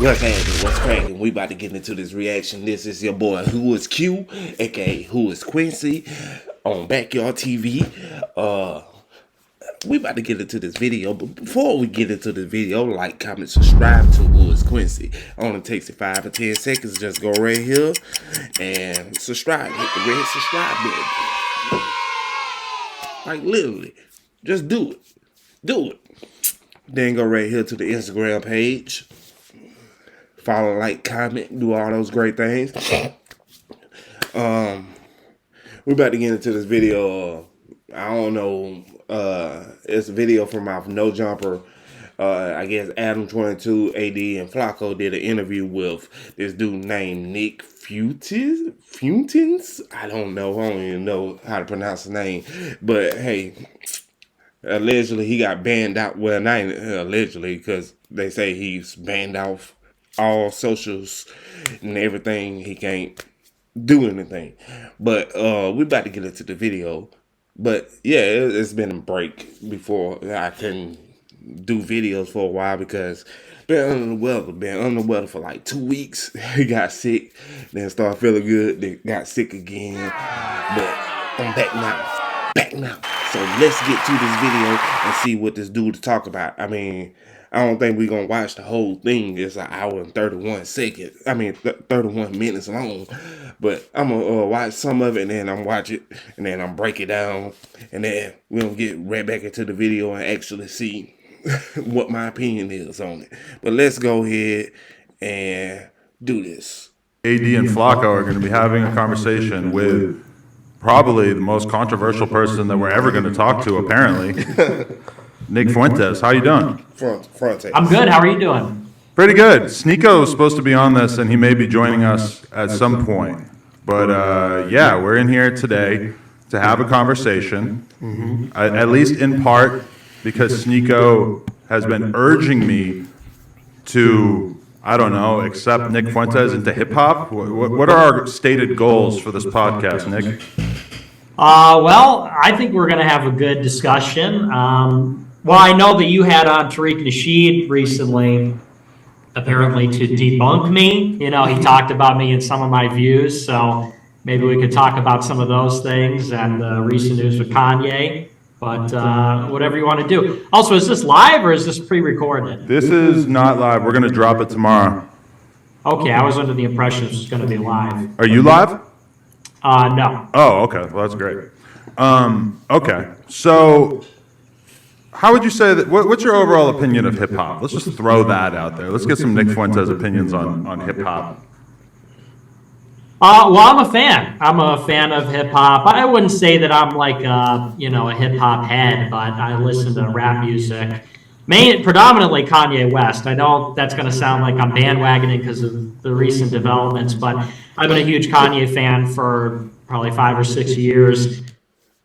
What's happening? What's cracking? We about to get into this reaction. This is your boy Who is Q, aka Who is Quincy, on Backyard TV. We about to get into this video, but before we get into the video, like, comment, subscribe to Who is Quincy. Only takes you 5 or 10 seconds. Just go right here and subscribe. Hit the red subscribe button. Like literally, just do it. Do it. Then go right here to the Instagram page. Follow, like, comment, do all those great things. We about to get into this video. I don't know. It's a video from off No Jumper. I guess Adam22, AD, and Flacco did an interview with this dude named Nick Fuentes. I don't know. I don't even know how to pronounce his name. But hey, allegedly he got banned out. Well, not allegedly, because they say he's banned off all socials and everything. He can't do anything. But we about to get into the video. But yeah, it's been a break before I can do videos for a while because been under the weather for like 2 weeks. He got sick, then started feeling good, then got sick again. But I'm back now. So let's get to this video and see what this dude to talk about. I mean, I don't think we're going to watch the whole thing. It's an hour and 31 seconds. 31 minutes long. But I'm going to watch some of it, and then I'm watch it, and then I'm break it down. And then we're going to get right back into the video and actually see what my opinion is on it. But let's go ahead and do this. AD and Flacco are going to be having a conversation with probably the most controversial person that we're ever going to talk to, apparently. Nick Fuentes, how you doing? Fuentes. I'm good. How are you doing? Pretty good. Sneeko is supposed to be on this, and he may be joining us at some point. But yeah, we're in here today to have a conversation, at least in part because Sneeko has been urging me to, I don't know, accept Nick Fuentes into hip-hop. What are our stated goals for this podcast, Nick? Well, I think we're going to have a good discussion. Well, I know that you had on Tariq Nasheed recently, apparently to debunk me. You know, he talked about me and some of my views, so maybe we could talk about some of those things and recent news with Kanye. But whatever you want to do. Also, is this live or is this pre-recorded? This is not live. We're going to drop it tomorrow. Okay, I was under the impression this was going to be live. Are you live? No. Oh, okay. Well, that's great. Okay. So, how would you say that? What's your overall opinion of hip hop? Let's just throw that out there. Let's get some Nick Fuentes opinions on hip hop. Well, I'm a fan. I'm a fan of hip hop. I wouldn't say that I'm like a hip hop head, but I listen to rap music. Predominantly Kanye West. I know that's going to sound like I'm bandwagoning because of the recent developments, but I've been a huge Kanye fan for probably 5 or 6 years.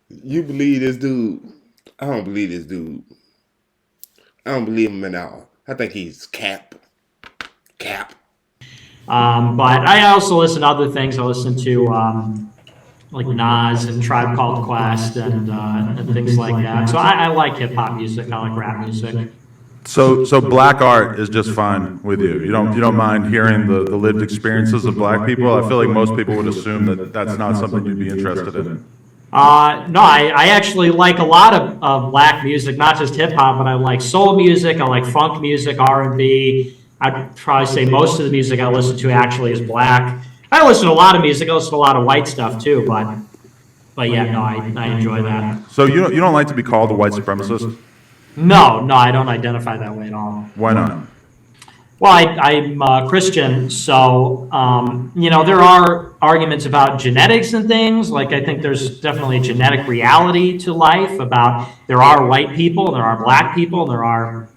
You believe this dude? I don't believe this dude. I don't believe him at all. I think he's cap. But I also listen to other things. I listen to like Nas and Tribe Called Quest and things like that. So I like hip hop music. I like rap music. So black art is just fine with you. You don't mind hearing the lived experiences of black people. I feel like most people would assume that that's not something you'd be interested in. No, I actually like a lot of black music, not just hip hop, but I like soul music. I like funk music, R&B. I'd probably say most of the music I listen to actually is black. I listen to a lot of music. I listen to a lot of white stuff too, but yeah, no, I enjoy that. So you don't like to be called a white supremacist? No, I don't identify that way at all. Why not? Well, I'm Christian, so there are arguments about genetics and things. Like I think there's definitely a genetic reality to life about there are white people, there are black people, there are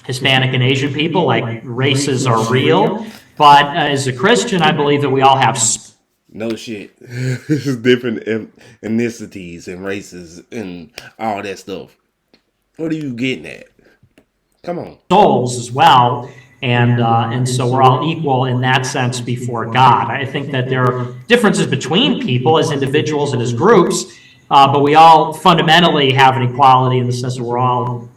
Hispanic and Asian people, like races are real. But as a Christian, I believe that we all have... No shit. It's different ethnicities and races and all that stuff. What are you getting at? Come on. Souls as well. And so we're all equal in that sense before God. I think that there are differences between people as individuals and as groups, but we all fundamentally have an equality in the sense that we're all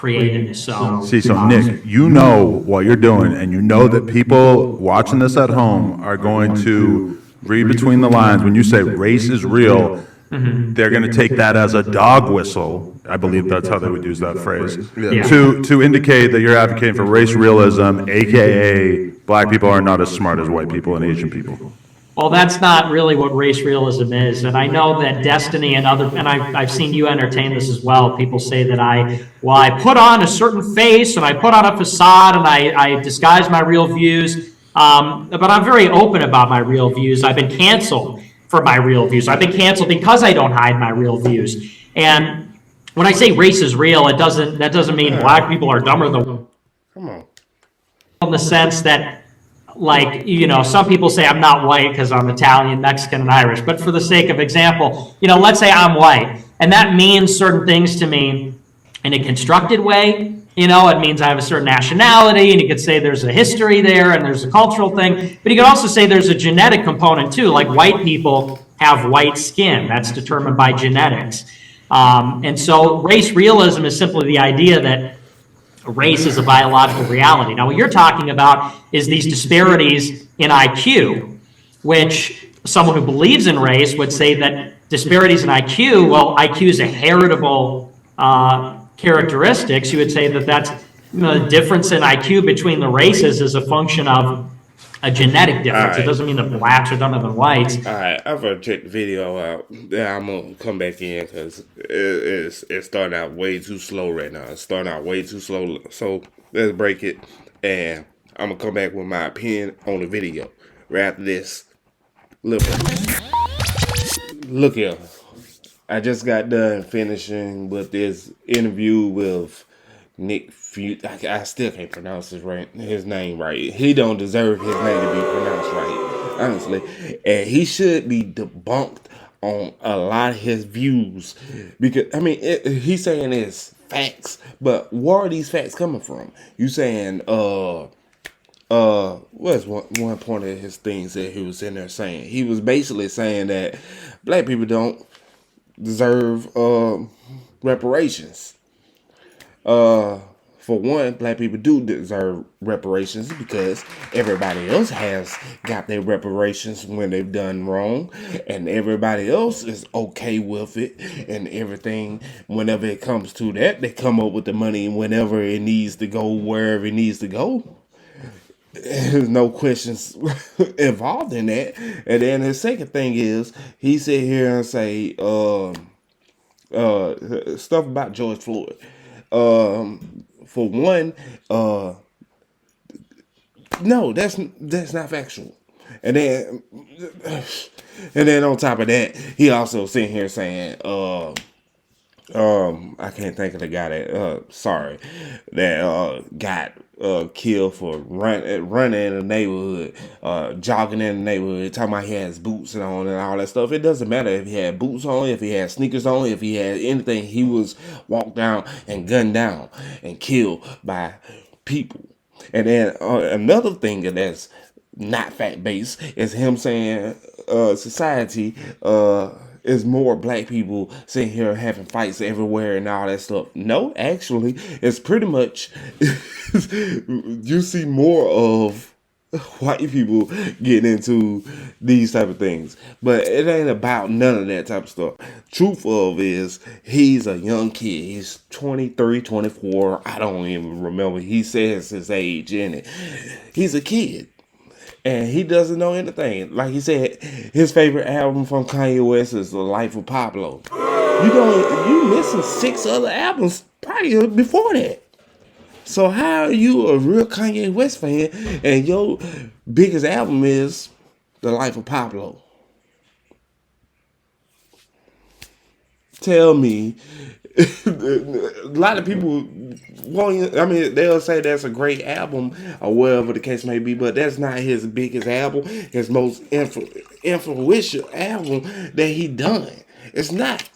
created. So See, so Nick, you know what you're doing, and you know that people watching this at home are going to read between the lines. When you say race is real, they're going to take that as a dog whistle. I believe that's how they would use that phrase. Yeah. To indicate that you're advocating for race realism, aka black people are not as smart as white people and Asian people. Well, that's not really what race realism is. And I know that Destiny and I've seen you entertain this as well. People say that I put on a certain face and I put on a facade and I disguise my real views. But I'm very open about my real views. I've been canceled for my real views. I've been canceled because I don't hide my real views. And when I say race is real, that doesn't mean black people are dumber than, Come on. in the sense that, like, some people say I'm not white because I'm Italian, Mexican, and Irish. But for the sake of example, let's say I'm white, and that means certain things to me in a constructed way. It means I have a certain nationality, and you could say there's a history there and there's a cultural thing. But you could also say there's a genetic component too. Like, white people have white skin. That's determined by genetics. And so race realism is simply the idea that race is a biological reality. Now, what you're talking about is these disparities in IQ, which someone who believes in race would say that disparities in IQ, well, IQ is a heritable characteristics. You would say that that's the difference in IQ between the races is a function of a genetic difference. Right. It doesn't mean that blacks are dumber than whites. All right, I'm gonna check the video out. Yeah, I'm gonna come back in because it's starting out way too slow right now. It's starting out way too slow. So let's break it, and I'm gonna come back with my opinion on the video right after this. Look here. I just got done finishing with this interview with Nick Fuentes. I still can't pronounce his name right. He don't deserve his name to be pronounced right, honestly. And he should be debunked on a lot of his views. Because, he's saying it's facts. But where are these facts coming from? You saying, what's one point of his things that he was in there saying? He was basically saying that black people don't deserve reparations. For one, black people do deserve reparations because everybody else has got their reparations when they've done wrong, and everybody else is okay with it and everything. Whenever it comes to that, they come up with the money whenever it needs to go, wherever it needs to go. There's no questions involved in that. And then the second thing is, he sit here and say stuff about George Floyd. For one, no, that's not factual. And then on top of that, he also sitting here saying, I can't think of the guy that got killed for running in the neighborhood, jogging in the neighborhood, talking about he has boots on and all that stuff. It doesn't matter if he had boots on, if he had sneakers on, if he had anything. He was walked down and gunned down and killed by people. And then another thing that's not fact-based is him saying society is more black people sitting here having fights everywhere and all that stuff. No, actually, it's pretty much you see more of white people getting into these type of things. But it ain't about none of that type of stuff. Truth of is, he's a young kid. He's 23, 24. I don't even remember. He says his age in it. He's a kid. And he doesn't know anything. Like he said, his favorite album from Kanye West is The Life of Pablo. You missing 6 other albums prior before that. So how are you a real Kanye West fan and your biggest album is The Life of Pablo? Tell me. A lot of people they'll say that's a great album or whatever the case may be, but that's not his biggest album, his most influential album that he done. It's not.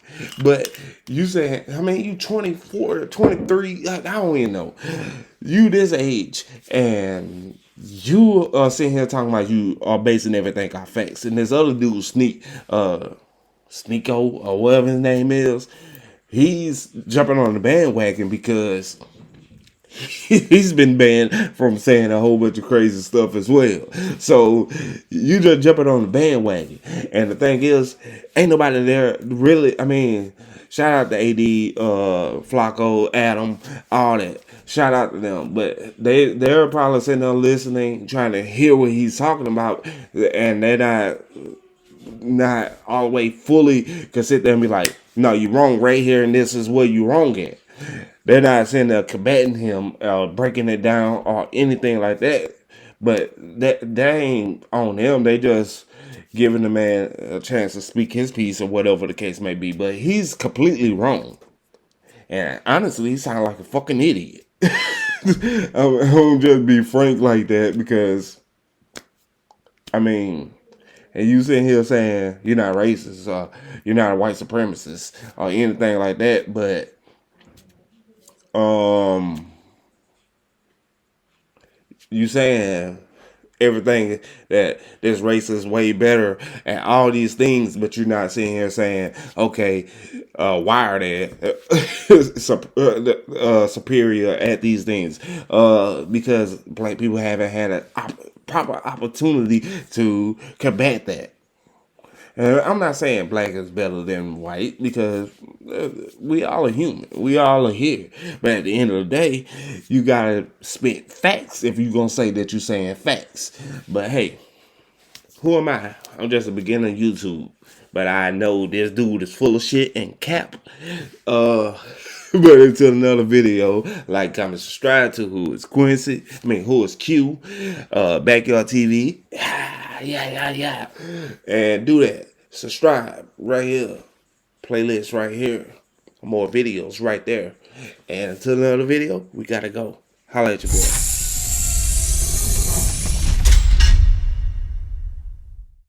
But you say, you 24, 23, I don't even know. You this age and you are sitting here talking about you are basing everything on facts. And this other dude, Sneeko or whatever his name is, he's jumping on the bandwagon because He's been banned from saying a whole bunch of crazy stuff as well. So you just jumping on the bandwagon. And the thing is, ain't nobody there really. I mean, shout out to AD, Flacco, Adam, all that. Shout out to them. But they're probably sitting there listening, trying to hear what he's talking about, and they're not all the way fully can sit there and be like, no, you're wrong right here, and this is what you're wrong at. They're not sitting there combating him, breaking it down, or anything like that. But that ain't on them. They just giving the man a chance to speak his piece or whatever the case may be. But he's completely wrong. And honestly, he sounds like a fucking idiot. I'm gonna just be frank like that because, I mean, and you sitting here saying you're not racist or you're not a white supremacist or anything like that, but you saying everything that this race is way better and all these things, but you're not sitting here saying, okay, why are they superior at these things? Because black people haven't had a proper opportunity to combat that. And I'm not saying black is better than white because we all are human. We all are here. But at the end of the day, you gotta spit facts if you're gonna say that you're saying facts. But hey, who am I? I'm just a beginner on YouTube. But I know this dude is full of shit and cap. But until another video, like, comment, subscribe to who is Quincy. Who is Q? Backyard TV. Yeah. And do that. Subscribe right here. Playlist right here. More videos right there. And until another video, we gotta go. Holla at your boy.